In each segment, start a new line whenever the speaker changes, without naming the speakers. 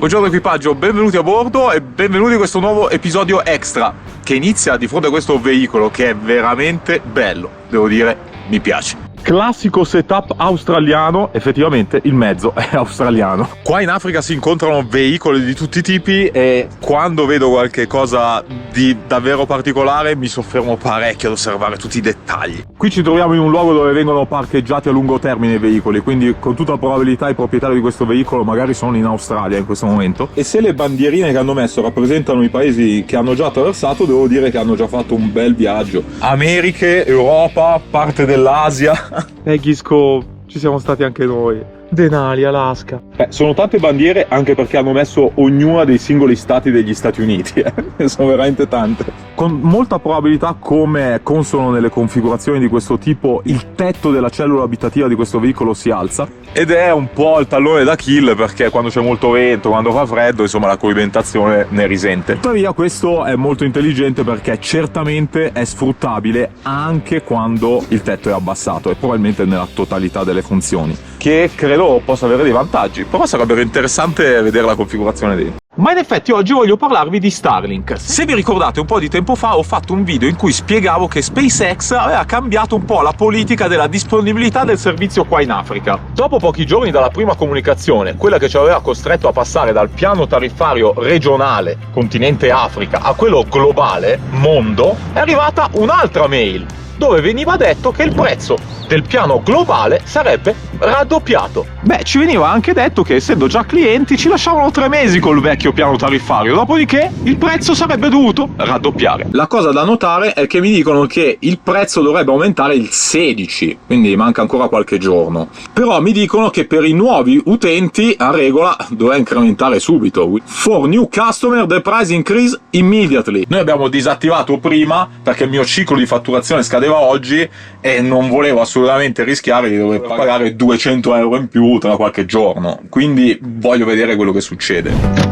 Buongiorno equipaggio, benvenuti a bordo e benvenuti a questo nuovo episodio extra che inizia di fronte a questo veicolo che è veramente bello, devo dire, mi piace. Classico setup australiano, effettivamente il mezzo è australiano. Qua in Africa si incontrano veicoli di tutti i tipi e quando vedo qualche cosa di davvero particolare mi soffermo parecchio ad osservare tutti i dettagli. Qui ci troviamo in un luogo dove vengono parcheggiati a lungo termine i veicoli, quindi con tutta probabilità i proprietari di questo veicolo magari sono in Australia in questo momento. E se le bandierine che hanno messo rappresentano i paesi che hanno già attraversato, devo dire che hanno già fatto un bel viaggio. Americhe, Europa, parte dell'Asia. Gisco, ci siamo stati anche noi. Denali, Alaska. Sono tante bandiere anche perché hanno messo ognuna dei singoli stati degli Stati Uniti. Sono veramente tante. Con molta probabilità, come consono nelle configurazioni di questo tipo, il tetto della cellula abitativa di questo veicolo si alza. Ed è un po' il tallone d'Achille perché quando c'è molto vento, quando fa freddo, insomma la coibentazione ne risente. Tuttavia questo è molto intelligente perché certamente è sfruttabile anche quando il tetto è abbassato e probabilmente nella totalità delle funzioni, che credo possa avere dei vantaggi, però sarebbe interessante vedere la configurazione dentro. Ma in effetti oggi voglio parlarvi di Starlink. Se vi ricordate, un po' di tempo fa ho fatto un video in cui spiegavo che SpaceX aveva cambiato un po' la politica della disponibilità del servizio qua in Africa. Dopo pochi giorni dalla prima comunicazione, quella che ci aveva costretto a passare dal piano tariffario regionale, continente Africa, a quello globale, mondo, è arrivata un'altra mail dove veniva detto che il prezzo del piano globale sarebbe raddoppiato. Ci veniva anche detto che essendo già clienti ci lasciavano 3 mesi col vecchio piano tariffario, dopodiché il prezzo sarebbe dovuto raddoppiare. La cosa da notare è che mi dicono che il prezzo dovrebbe aumentare il 16, quindi manca ancora qualche giorno. Però mi dicono che per i nuovi utenti a regola doveva incrementare subito. For new customer the price increase immediately. Noi abbiamo disattivato prima perché il mio ciclo di fatturazione scadeva oggi e non volevo assolutamente rischiare di dover pagare 200 euro in più tra qualche giorno, quindi voglio vedere quello che succede.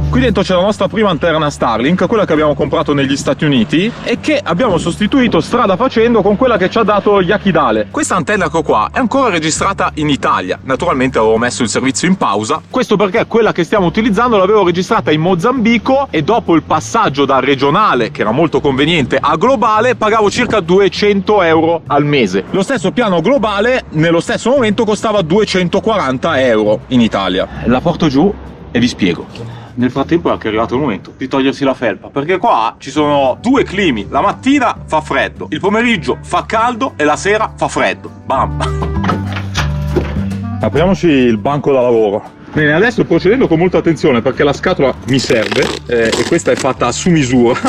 Qui dentro c'è la nostra prima antenna Starlink, quella che abbiamo comprato negli Stati Uniti e che abbiamo sostituito strada facendo con quella che ci ha dato Yakidale. Questa antenna che ho qua è ancora registrata in Italia. Naturalmente avevo messo il servizio in pausa, questo perché quella che stiamo utilizzando l'avevo registrata in Mozambico e dopo il passaggio da regionale, che era molto conveniente, a globale pagavo circa 200 euro al mese. Lo stesso piano globale nello stesso momento costava 240 euro in Italia. La porto giù e vi spiego. Nel frattempo è anche arrivato il momento di togliersi la felpa, perché qua ci sono 2 climi. La mattina fa freddo, il pomeriggio fa caldo e la sera fa freddo. Bam! Apriamoci il banco da lavoro. Bene, adesso procedendo con molta attenzione perché la scatola mi serve e questa è fatta su misura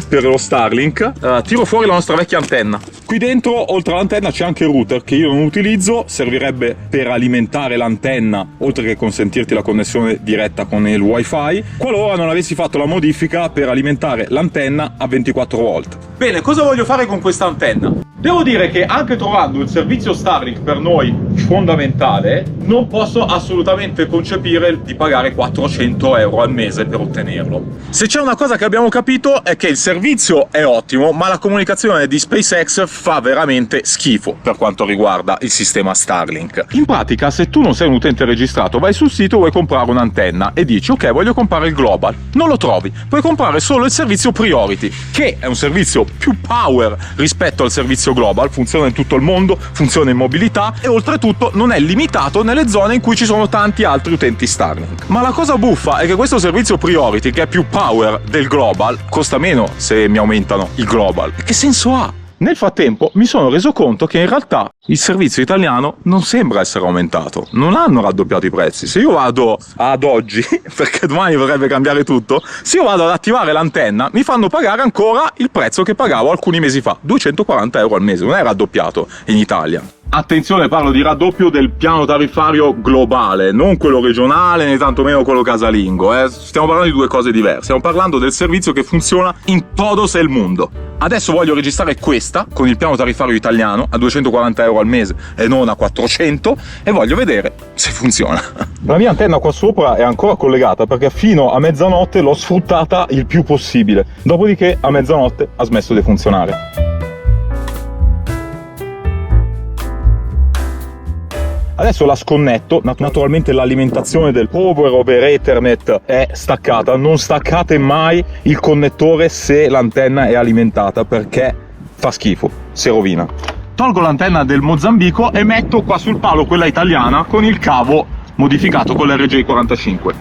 per lo Starlink. Tiro fuori la nostra vecchia antenna. Qui dentro, oltre all'antenna, c'è anche il router che io non utilizzo, servirebbe per alimentare l'antenna, oltre che consentirti la connessione diretta con il wifi, qualora non avessi fatto la modifica per alimentare l'antenna a 24 volt. Bene, cosa voglio fare con questa antenna? Devo dire che anche trovando il servizio Starlink per noi fondamentale, non posso assolutamente concepire di pagare 400 euro al mese per ottenerlo. Se c'è una cosa che abbiamo capito è che il servizio è ottimo, ma la comunicazione di SpaceX fa veramente schifo per quanto riguarda il sistema Starlink. In pratica, se tu non sei un utente registrato, vai sul sito, vuoi comprare un'antenna e dici ok, voglio comprare il Global, non lo trovi, puoi comprare solo il servizio Priority, che è un servizio più power rispetto al servizio Global, funziona in tutto il mondo, funziona in mobilità e oltretutto non è limitato nelle zone in cui ci sono tanti altri utenti Starlink. Ma la cosa buffa è che questo servizio Priority, che è più power del Global, costa meno se mi aumentano il Global. Che senso ha? Nel frattempo mi sono reso conto che in realtà il servizio italiano non sembra essere aumentato, non hanno raddoppiato i prezzi. Se io vado ad oggi, perché domani dovrebbe cambiare tutto, se io vado ad attivare l'antenna mi fanno pagare ancora il prezzo che pagavo alcuni mesi fa, 240 euro al mese, non è raddoppiato in Italia. Attenzione, parlo di raddoppio del piano tariffario globale, non quello regionale né tantomeno quello casalingo. Stiamo parlando di 2 cose diverse, stiamo parlando del servizio che funziona in todos il mondo. Adesso voglio registrare questa con il piano tariffario italiano a 240 euro al mese e non a 400 e voglio vedere se funziona. La mia antenna qua sopra è ancora collegata perché fino a mezzanotte l'ho sfruttata il più possibile, dopodiché a mezzanotte ha smesso di funzionare. Adesso la sconnetto, naturalmente l'alimentazione del Power over Ethernet è staccata, non staccate mai il connettore se l'antenna è alimentata perché fa schifo, si rovina. Tolgo l'antenna del Mozambico e metto qua sul palo quella italiana con il cavo modificato con l'RJ45.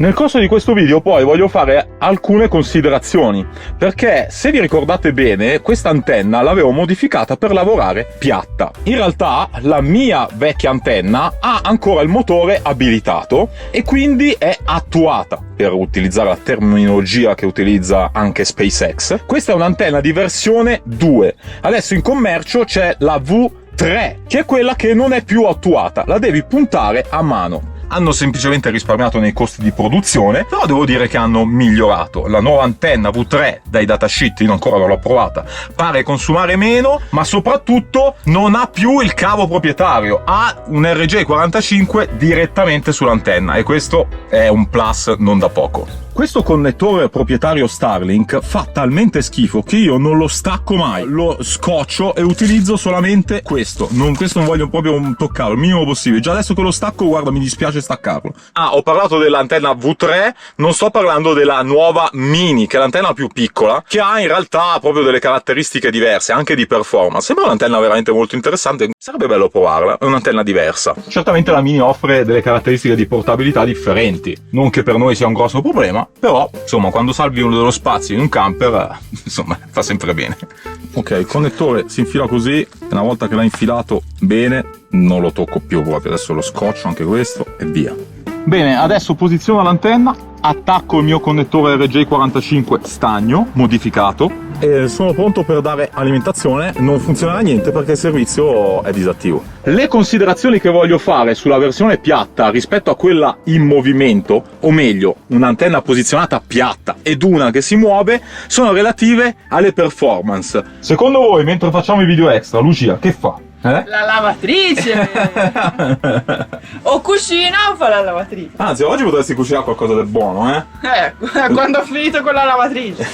Nel corso di questo video poi voglio fare alcune considerazioni, perché se vi ricordate bene questa antenna l'avevo modificata per lavorare piatta. In realtà la mia vecchia antenna ha ancora il motore abilitato e quindi è attuata, per utilizzare la terminologia che utilizza anche SpaceX. Questa è un'antenna di versione 2. Adesso in commercio c'è la V3, che è quella che non è più attuata, la devi puntare a mano. Hanno semplicemente risparmiato nei costi di produzione, però devo dire che hanno migliorato. La nuova antenna V3 dai datasheet, io ancora non l'ho provata, pare consumare meno, ma soprattutto non ha più il cavo proprietario, ha un RJ45 direttamente sull'antenna e questo è un plus non da poco. Questo connettore proprietario Starlink fa talmente schifo che io non lo stacco mai, lo scoccio e utilizzo solamente questo non voglio proprio toccarlo, il minimo possibile. Già adesso che lo stacco, guarda, mi dispiace staccarlo. Ho parlato dell'antenna V3, non sto parlando della nuova Mini, che è l'antenna più piccola, che ha in realtà proprio delle caratteristiche diverse, anche di performance. Sembra un'antenna veramente molto interessante, sarebbe bello provarla, è un'antenna diversa. Certamente la Mini offre delle caratteristiche di portabilità differenti, non che per noi sia un grosso problema, però insomma quando salvi uno dello spazio in un camper insomma fa sempre bene. Ok, il connettore si infila così, una volta che l'ha infilato bene non lo tocco più proprio, adesso lo scotcho anche questo e via. Bene, adesso posiziono l'antenna, attacco il mio connettore RJ45 stagno modificato e sono pronto per dare alimentazione. Non funzionerà niente perché il servizio è disattivo. Le considerazioni che voglio fare sulla versione piatta rispetto a quella in movimento, o meglio un'antenna posizionata piatta ed una che si muove, sono relative alle performance. Secondo voi, mentre facciamo i video extra, Lucia che fa? La
lavatrice! O cucina o fa la lavatrice.
Anzi, oggi potresti cucinare qualcosa del buono,
quando ho finito con la lavatrice.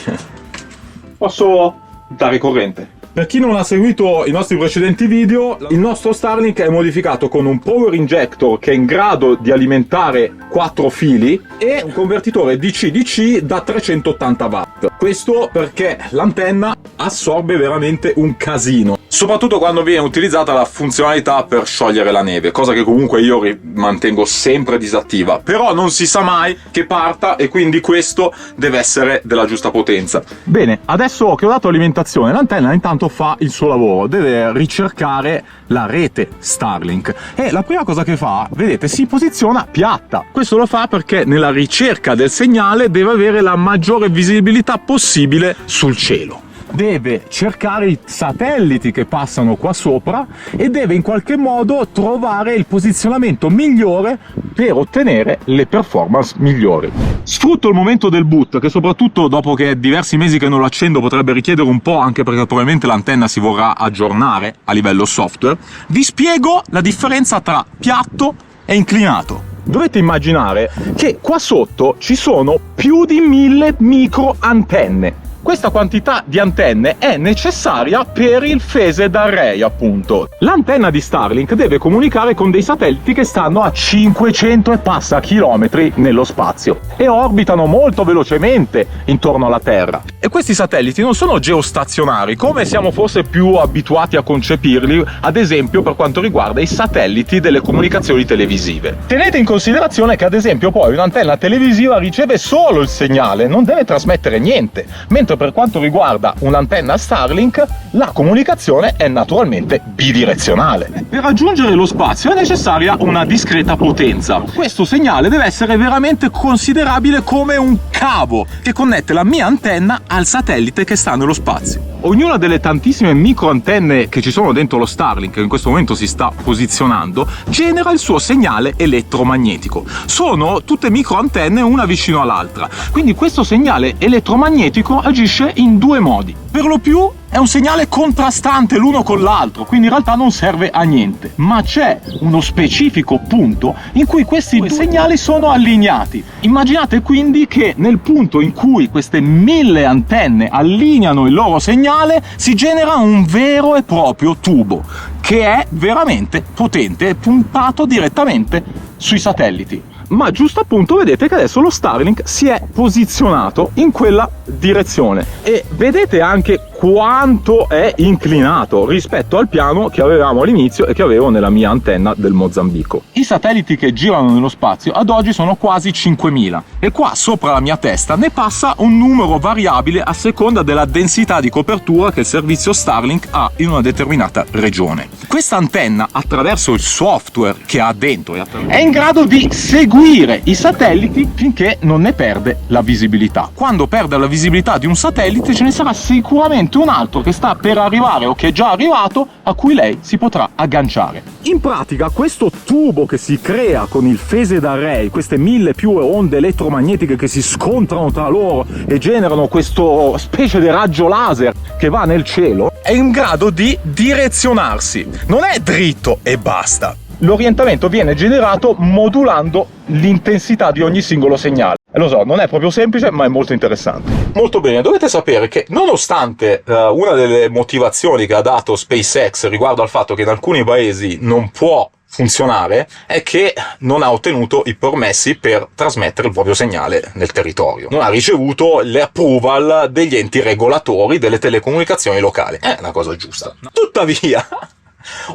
Posso dare corrente. Per chi non ha seguito i nostri precedenti video, il nostro Starlink è modificato con un power injector che è in grado di alimentare 4 fili e un convertitore DC-DC da 380 watt. Questo perché l'antenna assorbe veramente un casino, soprattutto quando viene utilizzata la funzionalità per sciogliere la neve, cosa che comunque io mantengo sempre disattiva, però non si sa mai che parta e quindi questo deve essere della giusta potenza. Bene, adesso che ho dato alimentazione, l'antenna intanto fa il suo lavoro, deve ricercare la rete Starlink e la prima cosa che fa, vedete, si posiziona piatta. Questo lo fa perché nella ricerca del segnale deve avere la maggiore visibilità possibile sul cielo. Deve cercare i satelliti che passano qua sopra e deve in qualche modo trovare il posizionamento migliore per ottenere le performance migliori. Sfrutto il momento del boot, che soprattutto dopo che è diversi mesi che non lo accendo potrebbe richiedere un po', anche perché probabilmente l'antenna si vorrà aggiornare a livello software. Vi spiego la differenza tra piatto e inclinato. Dovete immaginare che qua sotto ci sono più di 1000 micro antenne. Questa quantità di antenne è necessaria per il phased array, appunto. L'antenna di Starlink deve comunicare con dei satelliti che stanno a 500 e passa chilometri nello spazio e orbitano molto velocemente intorno alla Terra. E questi satelliti non sono geostazionari, come siamo forse più abituati a concepirli, ad esempio per quanto riguarda i satelliti delle comunicazioni televisive. Tenete in considerazione che, ad esempio, poi un'antenna televisiva riceve solo il segnale, non deve trasmettere niente, mentre per quanto riguarda un'antenna Starlink la comunicazione è naturalmente bidirezionale. Per raggiungere lo spazio è necessaria una discreta potenza. Questo segnale deve essere veramente considerabile come un cavo che connette la mia antenna al satellite che sta nello spazio. Ognuna delle tantissime micro antenne che ci sono dentro lo Starlink, che in questo momento si sta posizionando, genera il suo segnale elettromagnetico. Sono tutte micro antenne una vicino all'altra, quindi questo segnale elettromagnetico agisce in due modi. Per lo più è un segnale contrastante l'uno con l'altro, quindi in realtà non serve a niente. Ma c'è uno specifico punto in cui questi due segnali sono allineati. Immaginate quindi che nel punto in cui queste 1000 antenne allineano il loro segnale si genera un vero e proprio tubo che è veramente potente e puntato direttamente sui satelliti. Ma giusto appunto vedete che adesso lo Starlink si è posizionato in quella direzione e vedete anche quanto è inclinato rispetto al piano che avevamo all'inizio e che avevo nella mia antenna del Mozambico. I satelliti che girano nello spazio ad oggi sono quasi 5000 e qua sopra la mia testa ne passa un numero variabile a seconda della densità di copertura che il servizio Starlink ha in una determinata regione. Questa antenna, attraverso il software che ha dentro, è in grado di seguire i satelliti finché non ne perde la visibilità. Quando perde la visibilità di un satellite ce ne sarà sicuramente un altro che sta per arrivare o che è già arrivato a cui lei si potrà agganciare. In pratica questo tubo che si crea con il phased array, queste 1000 più onde elettromagnetiche che si scontrano tra loro e generano questo specie di raggio laser che va nel cielo, è in grado di direzionarsi. Non è dritto e basta. L'orientamento viene generato modulando l'intensità di ogni singolo segnale. E lo so, non è proprio semplice, ma è molto interessante. Molto bene, dovete sapere che nonostante una delle motivazioni che ha dato SpaceX riguardo al fatto che in alcuni paesi non può funzionare è che non ha ottenuto i permessi per trasmettere il proprio segnale nel territorio. Non ha ricevuto le approval degli enti regolatori delle telecomunicazioni locali. È una cosa giusta. Tuttavia,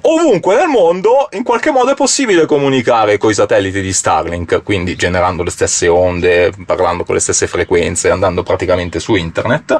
ovunque nel mondo in qualche modo è possibile comunicare con i satelliti di Starlink, quindi generando le stesse onde, parlando con le stesse frequenze, andando praticamente su internet,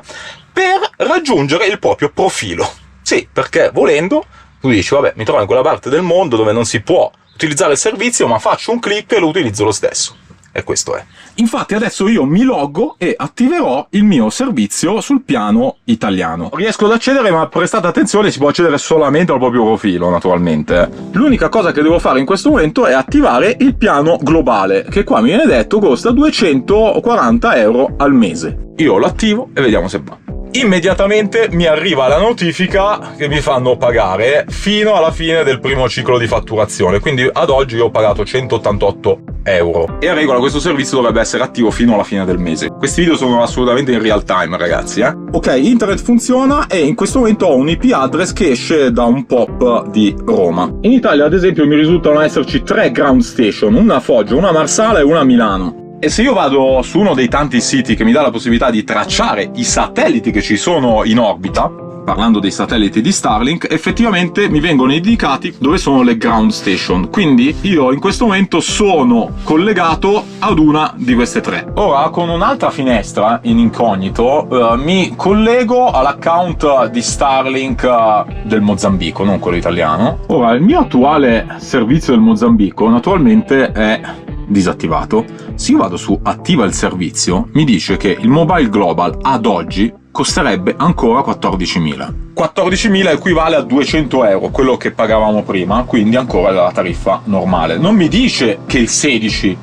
per raggiungere il proprio profilo. Sì, perché volendo tu dici vabbè, mi trovo in quella parte del mondo dove non si può utilizzare il servizio, ma faccio un click e lo utilizzo lo stesso. E questo è. Infatti adesso io mi loggo e attiverò il mio servizio sul piano italiano. Riesco ad accedere, ma prestate attenzione, si può accedere solamente al proprio profilo, naturalmente. L'unica cosa che devo fare in questo momento è attivare il piano globale, che qua mi viene detto costa 240 euro al mese. Io lo attivo e vediamo se va. Immediatamente mi arriva la notifica che mi fanno pagare fino alla fine del primo ciclo di fatturazione, quindi ad oggi io ho pagato 188 euro e a regola questo servizio dovrebbe essere attivo fino alla fine del mese. Questi video sono assolutamente in real time, ragazzi, Ok, internet funziona e in questo momento ho un IP address che esce da un POP di Roma. In Italia ad esempio mi risultano esserci 3 ground station, una a Foggia, una a Marsala e una a Milano. E se io vado su uno dei tanti siti che mi dà la possibilità di tracciare i satelliti che ci sono in orbita, parlando dei satelliti di Starlink, effettivamente mi vengono indicati dove sono le ground station. Quindi io in questo momento sono collegato ad una di queste 3. Ora con un'altra finestra in incognito mi collego all'account di Starlink del Mozambico, non quello italiano. Ora il mio attuale servizio del Mozambico naturalmente è disattivato. Se io vado su attiva il servizio mi dice che il Mobile Global ad oggi costerebbe ancora 14.000. 14.000 equivale a 200 euro, quello che pagavamo prima, quindi ancora la tariffa normale. Non mi dice che il 16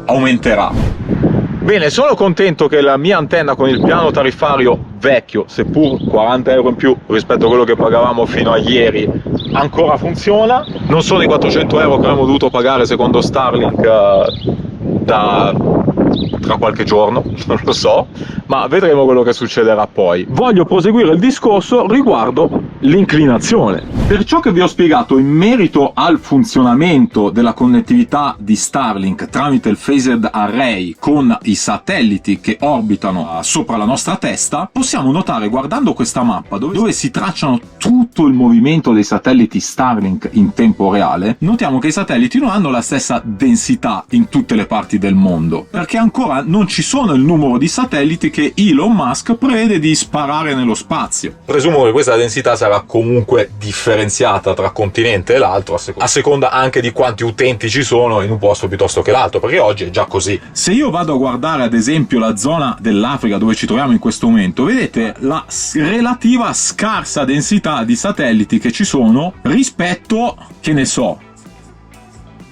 aumenterà. Bene, sono contento che la mia antenna con il piano tariffario vecchio, seppur 40 euro in più rispetto a quello che pagavamo fino a ieri, ancora funziona. Non sono i 400 euro che avremmo dovuto pagare secondo Starlink tra qualche giorno, non lo so, ma vedremo quello che succederà poi. Voglio proseguire il discorso riguardo l'inclinazione. Per ciò che vi ho spiegato in merito al funzionamento della connettività di Starlink tramite il phased array con i satelliti che orbitano sopra la nostra testa, possiamo notare, guardando questa mappa dove si tracciano tutto il movimento dei satelliti Starlink in tempo reale, notiamo che i satelliti non hanno la stessa densità in tutte le parti del mondo, perché ancora non ci sono il numero di satelliti che Elon Musk prevede di sparare nello spazio. Presumo che questa densità sarà comunque differenziata tra continente e l'altro a seconda anche di quanti utenti ci sono in un posto piuttosto che l'altro, perché oggi è già così. Se io vado a guardare ad esempio la zona dell'Africa dove ci troviamo in questo momento, vedete la relativa scarsa densità di satelliti che ci sono rispetto, che ne so,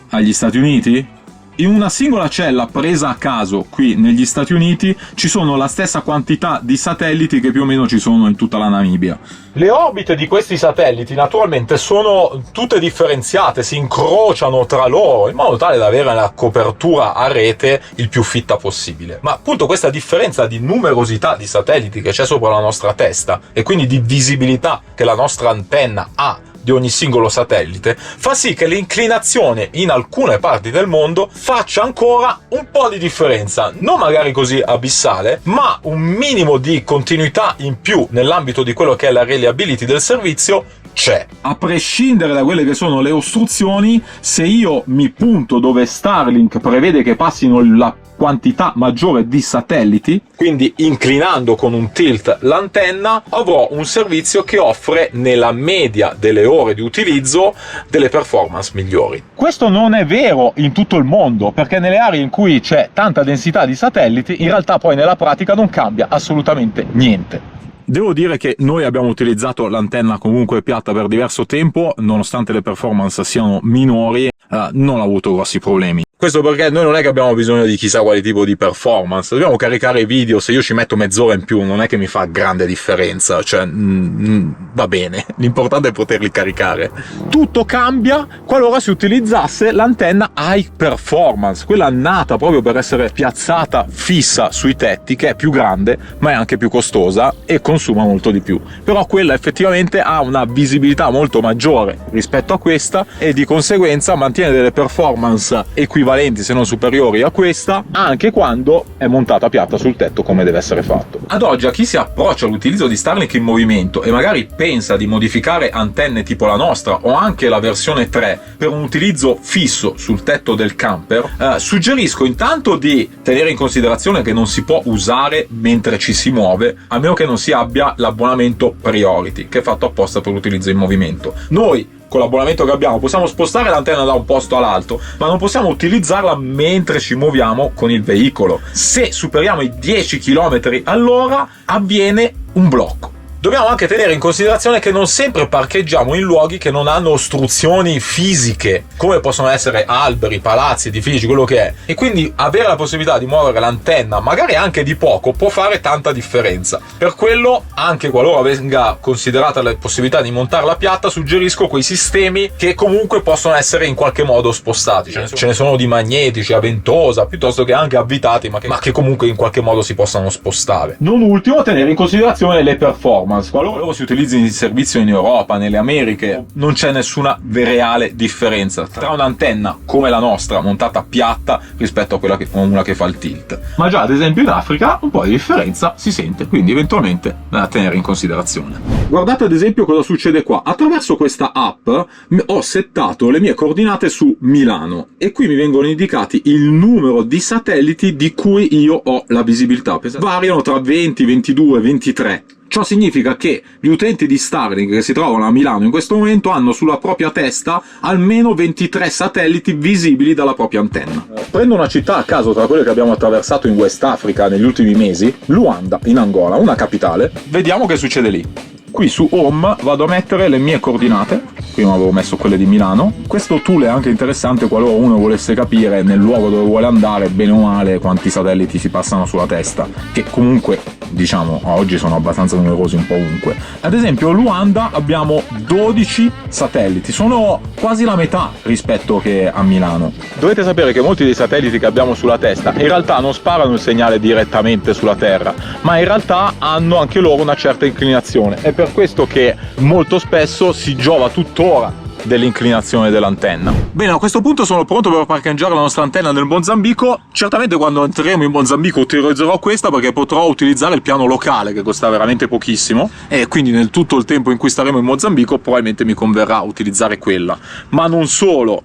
agli Stati Uniti? in una singola cella presa a caso qui negli Stati Uniti ci sono la stessa quantità di satelliti che più o meno ci sono in tutta la Namibia. Le orbite di questi satelliti naturalmente sono tutte differenziate, si incrociano tra loro in modo tale da avere la copertura a rete il più fitta possibile. Ma appunto questa differenza di numerosità di satelliti che c'è sopra la nostra testa e quindi di visibilità che la nostra antenna ha di ogni singolo satellite fa sì che l'inclinazione in alcune parti del mondo faccia ancora un po' di differenza, non magari così abissale, ma un minimo di continuità in più nell'ambito di quello che è la reliability del servizio c'è. A prescindere da quelle che sono le ostruzioni, se io mi punto dove Starlink prevede che passino la quantità maggiore di satelliti, quindi inclinando con un tilt l'antenna, avrò un servizio che offre nella media delle ore di utilizzo delle performance migliori. Questo non è vero in tutto il mondo, perché nelle aree in cui c'è tanta densità di satelliti, in realtà poi nella pratica non cambia assolutamente niente. Devo dire che noi abbiamo utilizzato l'antenna comunque piatta per diverso tempo, nonostante le performance siano minori, non ho avuto grossi problemi. Questo perché noi non è che abbiamo bisogno di chissà quale tipo di performance, dobbiamo caricare i video, se io ci metto mezz'ora in più non è che mi fa grande differenza, cioè va bene, l'importante è poterli caricare. Tutto cambia qualora si utilizzasse l'antenna high performance, quella nata proprio per essere piazzata fissa sui tetti, che è più grande ma è anche più costosa e consuma molto di più, però quella effettivamente ha una visibilità molto maggiore rispetto a questa e di conseguenza mantiene delle performance equivalenti se non superiori a questa anche quando è montata piatta sul tetto come deve essere fatto. Ad oggi a chi si approccia all'utilizzo di Starlink in movimento e magari pensa di modificare antenne tipo la nostra o anche la versione 3 per un utilizzo fisso sul tetto del camper, suggerisco intanto di tenere in considerazione che non si può usare mentre ci si muove a meno che non si abbia l'abbonamento Priority, che è fatto apposta per l'utilizzo in movimento. Noi con l'abbonamento che abbiamo possiamo spostare l'antenna da un posto all'altro, ma non possiamo utilizzarla mentre ci muoviamo con il veicolo. Se superiamo i 10 km all'ora avviene un blocco. Dobbiamo anche tenere in considerazione che non sempre parcheggiamo in luoghi che non hanno ostruzioni fisiche, come possono essere alberi, palazzi, edifici, quello che è. E quindi avere la possibilità di muovere l'antenna, magari anche di poco, può fare tanta differenza. Per quello, anche qualora venga considerata la possibilità di montarla piatta, suggerisco quei sistemi che comunque possono essere in qualche modo spostati. Ce ne sono di magnetici, a ventosa, piuttosto che anche avvitati, ma che comunque in qualche modo si possano spostare. Non ultimo, tenere in considerazione le performance. Qualora si utilizzi il servizio in Europa, nelle Americhe, non c'è nessuna reale differenza tra un'antenna come la nostra montata piatta rispetto a quella una che fa il tilt. Ma già ad esempio in Africa un po' di differenza si sente, quindi eventualmente da tenere in considerazione. Guardate ad esempio cosa succede qua. Attraverso questa app ho settato le mie coordinate su Milano e qui mi vengono indicati il numero di satelliti di cui io ho la visibilità. Variano tra 20, 22, 23. Ciò significa che gli utenti di Starlink che si trovano a Milano in questo momento hanno sulla propria testa almeno 23 satelliti visibili dalla propria antenna. Prendo una città a caso tra quelle che abbiamo attraversato in West Africa negli ultimi mesi, Luanda, in Angola, una capitale. Vediamo che succede lì. Qui su Home vado a mettere le mie coordinate, prima avevo messo quelle di Milano. Questo tool è anche interessante qualora uno volesse capire nel luogo dove vuole andare, bene o male, quanti satelliti si passano sulla testa, che comunque, diciamo, oggi sono abbastanza numerosi un po' ovunque. Ad esempio a Luanda abbiamo 12 satelliti, sono quasi la metà rispetto che a Milano. Dovete sapere che molti dei satelliti che abbiamo sulla testa in realtà non sparano il segnale direttamente sulla Terra, ma in realtà hanno anche loro una certa inclinazione. È per questo che molto spesso si giova tuttora dell'inclinazione dell'antenna. Bene, a questo punto sono pronto per parcheggiare la nostra antenna nel Mozambico. Certamente quando entreremo in Mozambico utilizzerò questa perché potrò utilizzare il piano locale che costa veramente pochissimo e quindi nel tutto il tempo in cui staremo in Mozambico probabilmente mi converrà utilizzare quella. Ma non solo,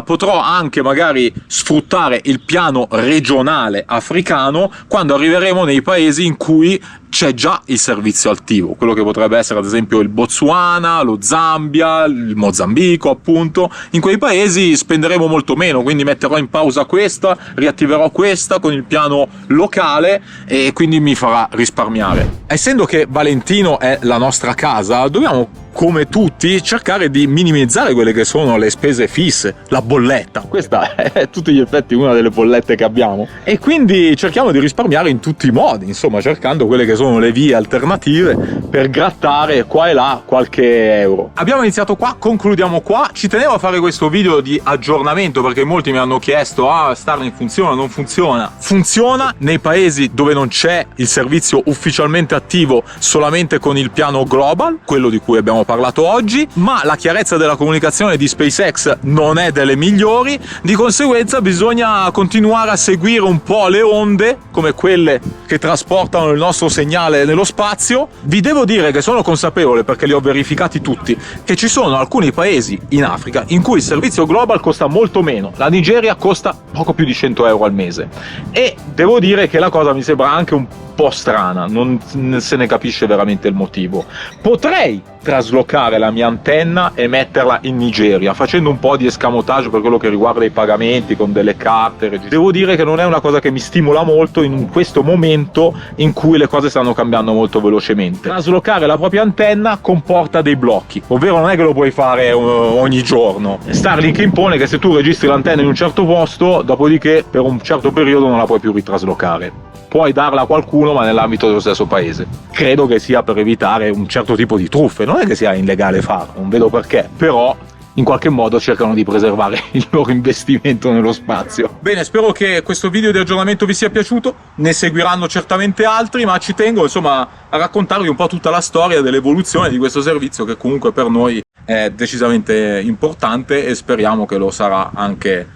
potrò anche magari sfruttare il piano regionale africano quando arriveremo nei paesi in cui c'è già il servizio attivo, quello che potrebbe essere ad esempio il Botswana, lo Zambia, il Mozambico appunto. In quei paesi spenderemo molto meno, quindi metterò in pausa questa, riattiverò questa con il piano locale e quindi mi farà risparmiare. Essendo che Valentino è la nostra casa, dobbiamo come tutti, cercare di minimizzare quelle che sono le spese fisse, la bolletta. Questa è a tutti gli effetti una delle bollette che abbiamo. E quindi cerchiamo di risparmiare in tutti i modi, insomma, cercando quelle che sono le vie alternative per grattare qua e là qualche euro. Abbiamo iniziato qua, concludiamo qua. Ci tenevo a fare questo video di aggiornamento perché molti mi hanno chiesto: ah, Starlink funziona, non funziona? Funziona nei paesi dove non c'è il servizio ufficialmente attivo, solamente con il piano global, quello di cui abbiamo parlato oggi, ma la chiarezza della comunicazione di SpaceX non è delle migliori, di conseguenza bisogna continuare a seguire un po' le onde, come quelle che trasportano il nostro segnale nello spazio. Vi devo dire che sono consapevole, perché li ho verificati tutti, che ci sono alcuni paesi in Africa in cui il servizio global costa molto meno. La Nigeria costa poco più di 100 euro al mese, e devo dire che la cosa mi sembra anche un po' strana, non se ne capisce veramente il motivo. Potrei traslocare la mia antenna e metterla in Nigeria, facendo un po' di escamotage per quello che riguarda i pagamenti con delle carte. Devo dire che non è una cosa che mi stimola molto in questo momento in cui le cose stanno cambiando molto velocemente. Traslocare la propria antenna comporta dei blocchi, ovvero non è che lo puoi fare ogni giorno. Starlink impone che se tu registri l'antenna in un certo posto, dopodiché per un certo periodo non la puoi più ritraslocare. Puoi darla a qualcuno, ma nell'ambito dello stesso paese. Credo che sia per evitare un certo tipo di truffe, non è che sia illegale farlo, non vedo perché, però in qualche modo cercano di preservare il loro investimento nello spazio. Bene, spero che questo video di aggiornamento vi sia piaciuto, ne seguiranno certamente altri, ma ci tengo insomma a raccontarvi un po' tutta la storia dell'evoluzione di questo servizio, che comunque per noi è decisamente importante e speriamo che lo sarà anche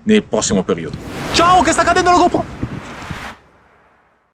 nel prossimo periodo. Ciao, che sta cadendo la GoPro!